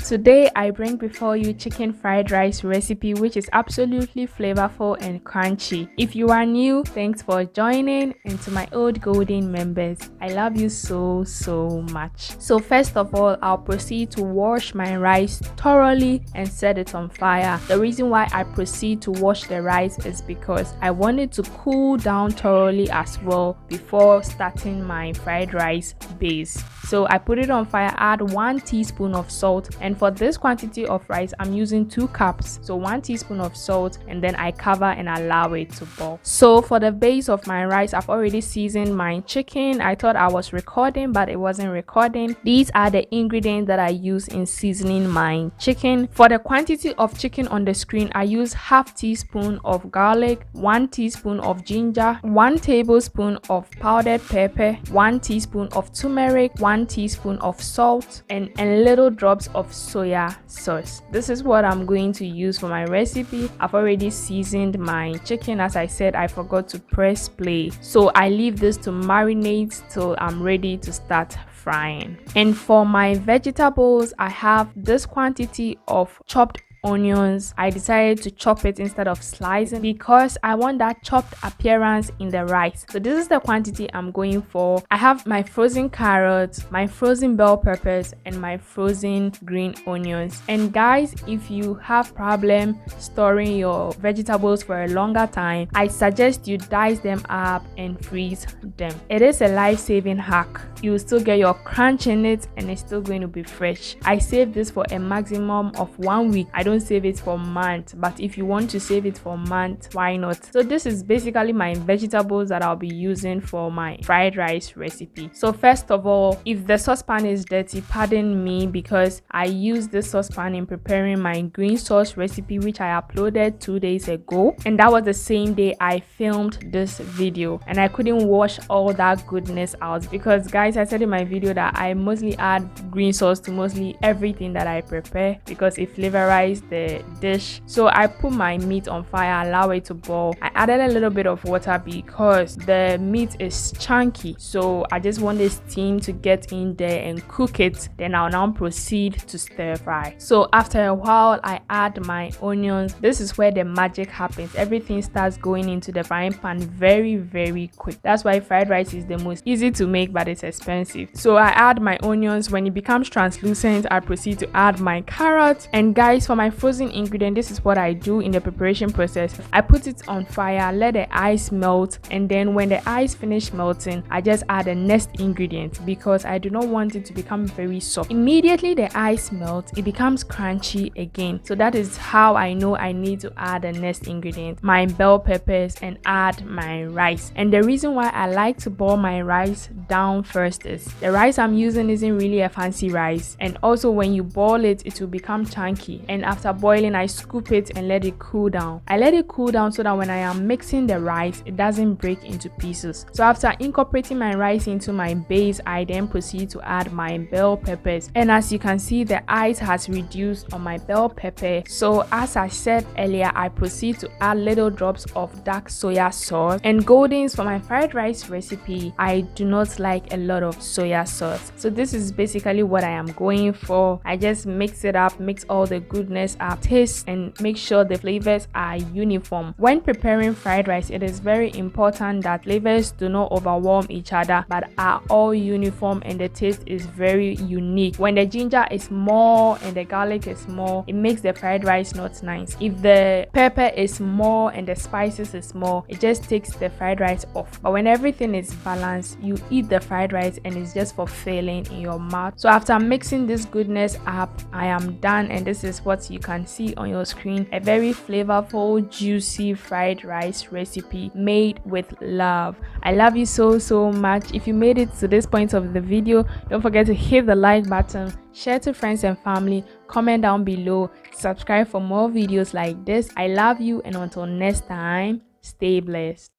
Today I bring before you chicken fried rice recipe, which is absolutely flavorful and crunchy. If you are new, thanks for joining, and to my old golden members, I love you so much. So first of all, I'll proceed to wash my rice thoroughly and set it on fire. The reason why I proceed to wash the rice is because I want it to cool down thoroughly as well before starting my fried rice base. So I put it on fire, add 1 teaspoon of salt, and for this quantity of rice I'm using 2 cups, so 1 teaspoon of salt, and then I cover and allow it to boil. So for the base of my rice, I've already seasoned my chicken. I thought I was recording, but it wasn't recording. These are the ingredients that I use in seasoning my chicken. For the quantity of chicken on the screen, I use half teaspoon of garlic, 1 teaspoon of ginger, 1 tablespoon of powdered pepper, 1 teaspoon of turmeric, 1 teaspoon of salt, and little drops of soya sauce. This is what I'm going to use for my recipe. I've already seasoned my chicken. As I said, I forgot to press play, so I leave this to marinate till I'm ready to start frying. And for my vegetables, I have this quantity of chopped onions. I decided to chop it instead of slicing because I want that chopped appearance in the rice. So this is the quantity I'm going for. I have my frozen carrots, my frozen bell peppers, and my frozen green onions. And guys, if you have problem storing your vegetables for a longer time, I suggest you dice them up and freeze them. It is a life-saving hack. You will still get your crunch in it and it's still going to be fresh. I save this for a maximum of 1 week. I don't save it for months, but if you want to save it for months, why not? So this is basically my vegetables that I'll be using for my fried rice recipe. So first of all, if the saucepan is dirty, pardon me, because I used this saucepan in preparing my green sauce recipe, which I uploaded 2 days ago, and that was the same day I filmed this video, and I couldn't wash all that goodness out because, guys, I said in my video that I mostly add green sauce to mostly everything that I prepare because it flavorize the dish. So I put my meat on fire, allow it to boil. I added a little bit of water because the meat is chunky, so I just want the steam to get in there and cook it. Then I'll now proceed to stir fry. So after a while, I add my onions. This is where the magic happens. Everything starts going into the frying pan very quick. That's why fried rice is the most easy to make, but it's expensive. So I add my onions. When it becomes translucent, I proceed to add my carrots. And guys, for my frozen ingredient, this is what I do in the preparation process. I put it on fire, let the ice melt, and then when the ice finish melting, I just add the next ingredient because I do not want it to become very soft. Immediately the ice melts, it becomes crunchy again. So that is how I know I need to add the next ingredient, my bell peppers, and add my rice. And the reason why I like to boil my rice down first is the rice I'm using isn't really a fancy rice, and also when you boil it, it will become chunky, and after boiling, I scoop it and let it cool down. I let it cool down so that when I am mixing the rice, it doesn't break into pieces. So after incorporating my rice into my base, I then proceed to add my bell peppers, and as you can see, the ice has reduced on my bell pepper. So as I said earlier, I proceed to add little drops of dark soya sauce. And goldens, for my fried rice recipe, I do not like a lot of soya sauce, so this is basically what I am going for. I just mix it up, mix all the goodness up, taste, and make sure the flavors are uniform. When preparing fried rice, it is very important that flavors do not overwhelm each other but are all uniform and the taste is very unique. When the ginger is more and the garlic is more, it makes the fried rice not nice. If the pepper is more and the spices is more, it just takes the fried rice off. But when everything is balanced, you eat the fried rice and it's just for filling in your mouth. So after mixing this goodness up, I am done, and this is what you can see on your screen. A very flavorful, juicy fried rice recipe made with love. I love you so much. If you made it to this point of the video, don't forget to hit the like button, share to friends and family, comment down below, subscribe for more videos like this. I love you, and until next time, stay blessed.